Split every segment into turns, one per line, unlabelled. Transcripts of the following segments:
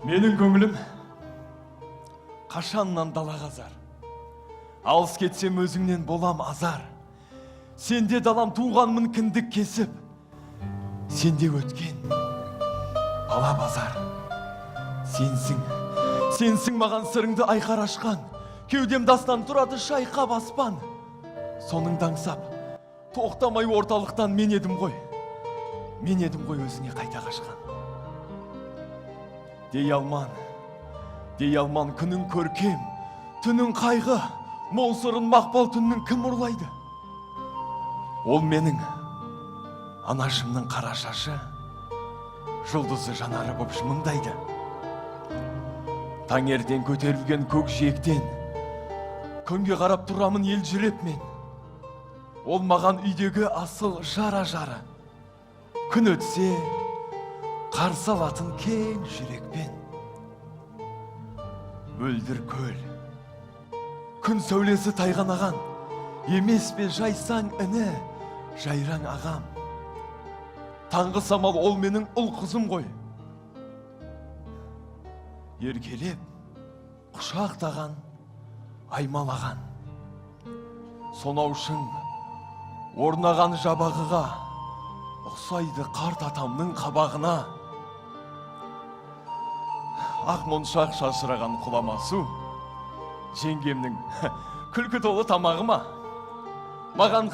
Менің көңілім қашаннан дала қазар. Алыс кетсем өзіңнен болам азар. Сенде далам туғанмын кіндік кесіп, сенде өткен бала базар. Сенсің маған сырыңды айқар ашқан, кеудем дастан тұрады шайқап аспан. Соныңды аңсап, тоқтамай орталықтан мен едім ғой өзіңе қайта қашқан. Дей алман күнің көркем, түнің қайғы, мол сырын мақпал түннің кім ұрлайды? Ол менің анашымның қара шашы, жұлдызы жанары боп жымыңдайды. Таңертең көтерілген көк жиектен, күнге қарап тұрамын ел жүреп мен. Ол маған үйдегі асыл жара. Күн өтсе, қарсы алатын кең жүрекпен. Мөлдір көл, күн сәулесі тайған аған, емес пе жайсаң іні, жайраң ағам. Таңғы самал ол менің ұл қызым ғой. Еркелеп, құшақтаған, аймалаған. Сонаушың орнаған жабағыға, ұқсайды қарт атамның қабағына. Ақ моншақ шашыраған құламасу, жеңгемнің күлкі толы тамағыма. Маған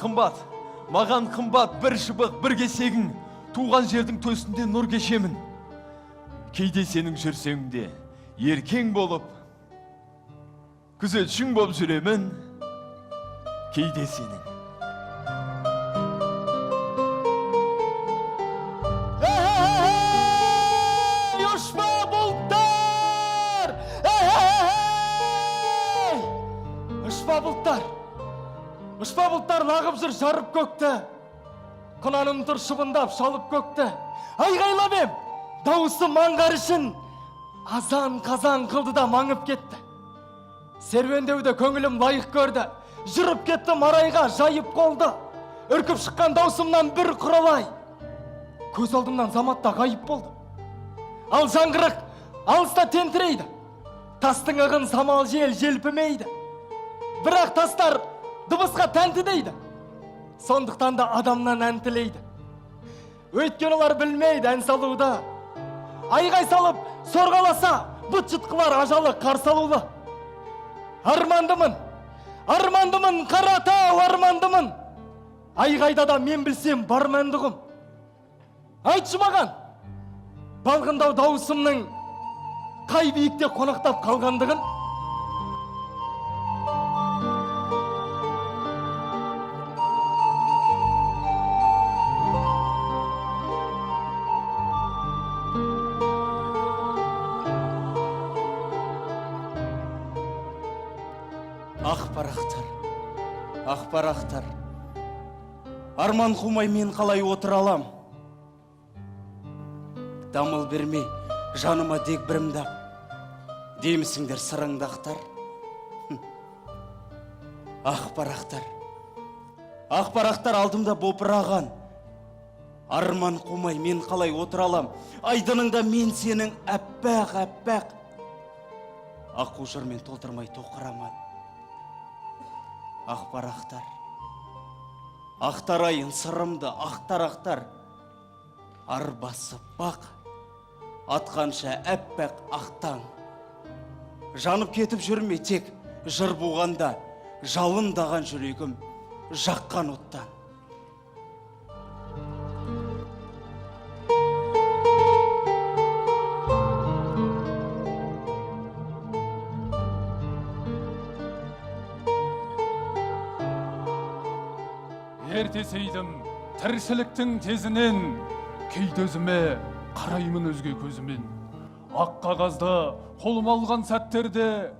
қымбат бір шыбық, бір кесегің, туған жердің төсінде нұр кешемін. Кейде сенің жүрсеңде еркең болып, күзетшің болып жүремін. Кейде сенің
Ұшпа бұлттар лағып жүр жарып көкті, құнаным тұр шыбындап шалып көкті. Айғайлап ем, дауысы маңғарышын, азан қазан қылды да маңып кетті. Серуендеуді көңілім лайық көрді, жүріп кетті марайға жайып қолды. Үркіп шыққан даусымнан бір құралай, көз алдымнан заматта ғайып болды. Ал жаңғырық алыста тентірейді, тастың ығын самал жел желпімейді. Бірақ тастар дыбысқа тәнті дейді, сондықтан да адамнан ән тілейді. Өйткені олар білмейді ән салуды. Айғай салып сорғаласа, бұт жытқылар ажалы қарсалулы. Армандымын, қаратау армандымын. Айғайда да мен білсем бар мәндіғым. Айтшы маған, балғындау дауысымның қай биікте қонақтап қалғандығын. Ақпарақтар, арман қумай мен қалай отыр алам? Дамыл бермей, жаныма дек бірімдап, деймісіңдер сырыңдақтар. Ақпарақтар алдымда бопыраған, арман қумай мен қалай отыр алам? Айдыныңда мен сенің әппақ. Аққу жырмен толтырмай тоқыраман. Ақтарайын сырымды ақтар, арбасы бақ, атқанша әппақ ақтаң. Жанып кетіп жүрме тек жыр буғанда, жалындаған жүрегім жаққан оттан.
Ертесейдім тіршіліктің тезінен, кейде өзіме қараймын өзге көзімен. Ақ қағазды қолыма алған сәттерде,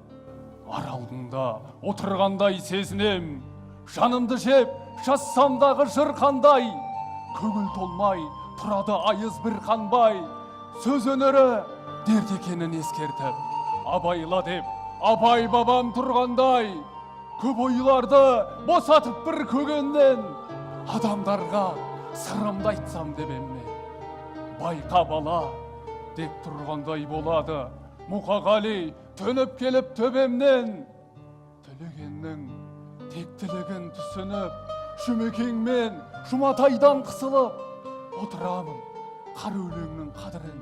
аралдыңда отырғандай сезінем. Жанымды жеп, жазсамдағы жыр қандай, көңіл толмай, тұрады айыз бір қанбай. Сөз өнері дерт екенін ескертіп, абайла деп, абай бабам тұрғандай. Көп ойларды босатып бір көгеннен, адамдарға сырымды айтсам деп емме. Байқа бала, деп тұрғандай болады. Мұқағали төніп келіп төбемнен, төлегеннің тектілігін түсініп, Жұмекеңмен Жұматайдан қысылып, отырамын қара өлеңнің қадірін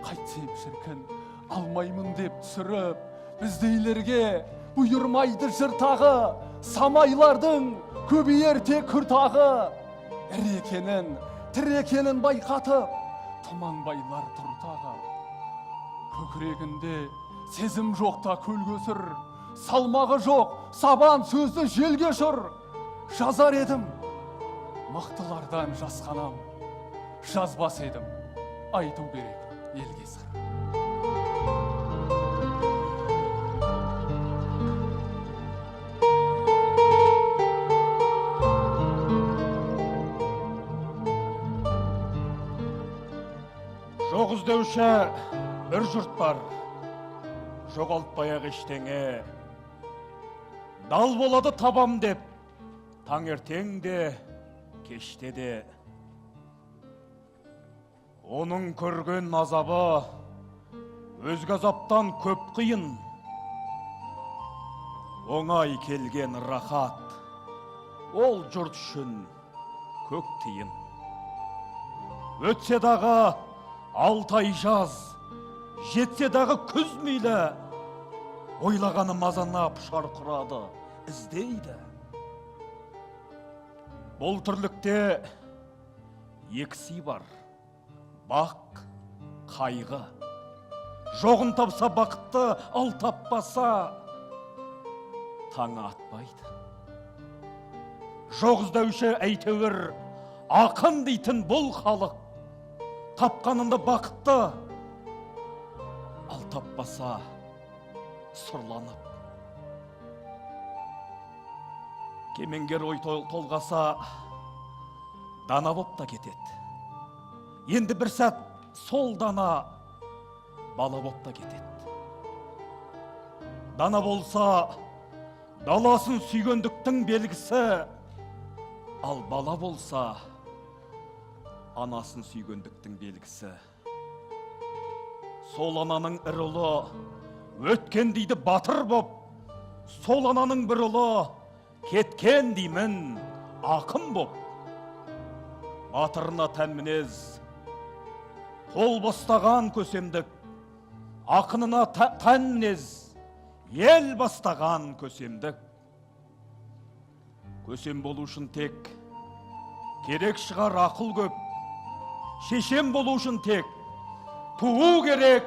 қайтсем шіркін алмаймын деп түсіріп, біздейлерге бұйырмайды жыртағы, самайлардың көбейерте күртағы. Ірі екенін, тірі екенін байқатып, тұманбайлар тұртағы. Көкірегінде сезім жоқта көл көсір, салмағы жоқ сабан сөзді желге ұшыр. Жазар едім, мықтылардан жасқанам, жазбас едім, айту керек елге сыр.
Жоқ іздеуші бір жұрт бар, жоғалтпай-ақ ештеңе. Дал болады табам деп, таңертең де, кеште де. Оның көрген азабы өзге азаптан көп қиын. Оңай келген рахат, ол жұрт үшін көк тиын. Өтсе дағы 6 ай жаз, жетсе дағы күз мейлі, ойлағаны мазанап шарқырады, іздейді. Бұл тірлікте екі сый бар, бақ, қайғы. Жоғын тапса бақытты, ал таппаса таңы атпайды. Жоқ іздеуші әйтеуір ақын дейтін бұл халық, тапқанында бақытты, ал таппаса сұрланып. Кемеңгер ой толғаса, дана боп та кетеді. Енді бір сәт сол дана бала боп та кетеді. Дана болса, даласын сүйгендіктің белгісі, ал бала болса, анасын сүйгендіктің белгісі. Сол ананың ір ұлы өткен дейді батыр боп, сол ананың бір ұлы кеткен деймін ақын боп. Батырына тән мінез, қол бастаған көсемдік, ақынына тән мінез, ел бастаған көсемдік. Көсем болу үшін тек керек шығар ақыл көп, шешем болу үшін тек туу керек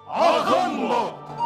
ақын боп.